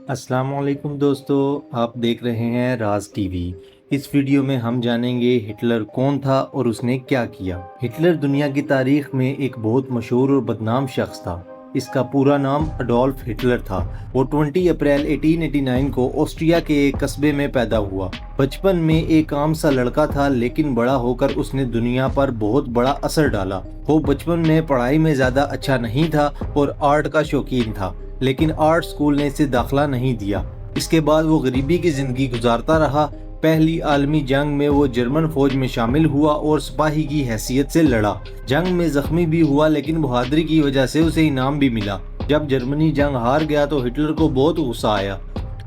अस्सलाम वालेकुम दोस्तों, आप देख रहे हैं राज टीवी। इस वीडियो में हम जानेंगे हिटलर कौन था और उसने क्या किया। हिटलर दुनिया की तारीख में एक बहुत मशहूर और बदनाम शख्स था। इसका पूरा नाम अडोल्फ हिटलर था। वो 20 अप्रैल 1889 को ऑस्ट्रिया के एक कस्बे में पैदा हुआ। बचपन में एक आम सा लड़का था, लेकिन बड़ा होकर उसने दुनिया पर बहुत बड़ा असर डाला। वो बचपन में पढ़ाई में ज़्यादा अच्छा नहीं था और आर्ट का शौकीन था, लेकिन आर्ट स्कूल ने इसे दाखिला नहीं दिया। इसके बाद वो गरीबी की जिंदगी गुजारता रहा। पहली आलमी जंग में वो जर्मन फौज में शामिल हुआ और सिपाही की हैसियत से लड़ा। जंग में जख्मी भी हुआ, लेकिन बहादुरी की वजह से उसे इनाम भी मिला। जब जर्मनी जंग हार गया तो हिटलर को बहुत गुस्सा आया।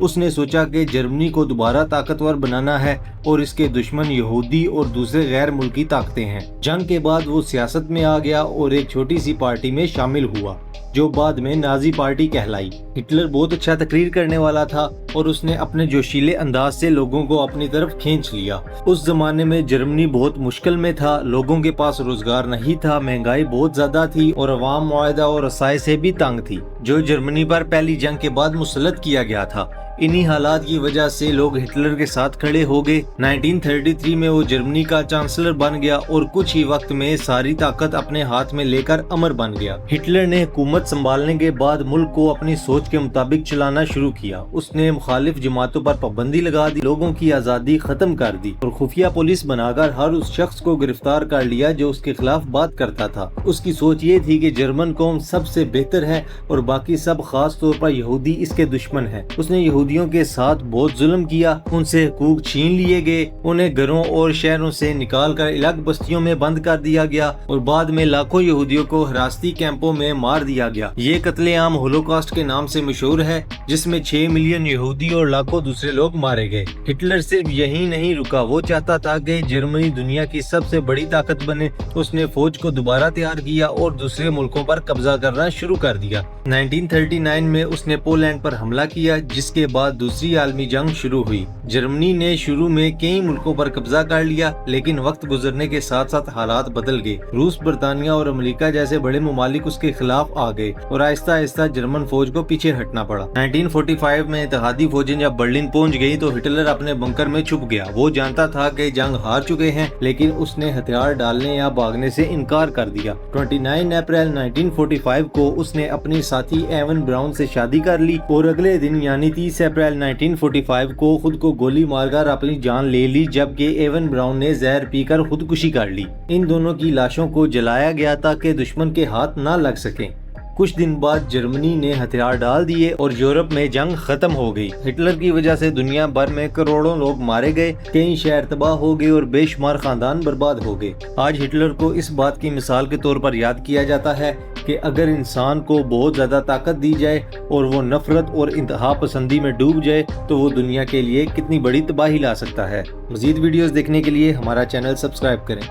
उसने सोचा कि जर्मनी को दोबारा ताकतवर बनाना है और इसके दुश्मन यहूदी और दूसरे गैर मुल्की ताकतें हैं। जंग के बाद वो सियासत में आ गया और एक छोटी सी पार्टी में शामिल हुआ, जो बाद में नाजी पार्टी कहलाई। हिटलर बहुत अच्छा तकरीर करने वाला था और उसने अपने जोशीले अंदाज से लोगों को अपनी तरफ खींच लिया। उस जमाने में जर्मनी बहुत मुश्किल में था, लोगों के पास रोजगार नहीं था, महंगाई बहुत ज्यादा थी और अवाम मुआहदा और रसाई से भी तंग थी, जो जर्मनी पर पहली जंग के बाद मुसल्लत किया गया था। इन्हीं हालात की वजह से लोग हिटलर के साथ खड़े हो गए। 1933 में वो जर्मनी का चांसलर बन गया और कुछ ही वक्त में सारी ताकत अपने हाथ में लेकर अमर बन गया। हिटलर ने हुकूमत संभालने के बाद मुल्क को अपनी सोच के मुताबिक चलाना शुरू किया। उसने मुखालिफ जमातों पर पाबंदी लगा दी, लोगों की आज़ादी खत्म कर दी और खुफिया पुलिस बनाकर हर उस शख्स को गिरफ्तार कर लिया जो उसके खिलाफ बात करता था। उसकी सोच ये थी कि जर्मन कौम सबसे बेहतर है और बाकी सब, खास तौर पर यहूदी, इसके दुश्मन है। उसने यहूदियों के साथ बहुत जुल्म किया, उनसे हुकूक छीन लिए गए, उन्हें घरों और शहरों से निकाल कर अलग बस्तियों में बंद कर दिया गया और बाद में लाखों यहूदियों को हिरासती कैंपों में मार दिया गया। ये कत्लेआम होलोकॉस्ट के नाम से मशहूर है, जिसमें 6 मिलियन यहूदी और लाखों दूसरे लोग मारे गए। हिटलर सिर्फ यही नहीं रुका, वो चाहता था कि जर्मनी दुनिया की सबसे बड़ी ताकत बने। उसने फौज को दोबारा तैयार किया और दूसरे मुल्कों पर कब्जा करना शुरू कर दिया। 1939 में उसने पोलैंड पर हमला किया, जिसके बाद दूसरी आलमी जंग शुरू हुई। जर्मनी ने शुरू में कई मुल्कों पर कब्जा कर लिया, लेकिन वक्त गुजरने के साथ साथ हालात बदल गए। रूस, बर्तानिया और अमेरिका जैसे बड़े ममालिक उसके खिलाफ आ गए और आहिस्ता आहिस्ता जर्मन फौज को पीछे हटना पड़ा। 1945 में इत्तेहादी फौजें जब बर्लिन पहुंच गई तो हिटलर अपने बंकर में छुप गया। वो जानता था कि जंग हार चुके हैं, लेकिन उसने हथियार डालने या भागने से इनकार कर दिया। 29 अप्रैल 1945 को उसने अपनी साथी एवन ब्राउन से शादी कर ली और अगले दिन यानी 30 अप्रैल 1945 को खुद को गोली मारकर अपनी जान ले ली, जबकि एवन ब्राउन ने जहर पीकर खुदकुशी कर ली। इन दोनों की लाशों को जलाया गया ताकि दुश्मन के हाथ न लग सकें। कुछ दिन बाद जर्मनी ने हथियार डाल दिए और यूरोप में जंग खत्म हो गई। हिटलर की वजह से दुनिया भर में करोड़ों लोग मारे गए, कई शहर तबाह हो गए और बेशुमार खानदान बर्बाद हो गए। आज हिटलर को इस बात की मिसाल के तौर पर याद किया जाता है कि अगर इंसान को बहुत ज्यादा ताकत दी जाए और वो नफरत और इंतहा पसंदी में डूब जाए तो वो दुनिया के लिए कितनी बड़ी तबाही ला सकता है। मजीद वीडियोस देखने के लिए हमारा चैनल सब्सक्राइब करें।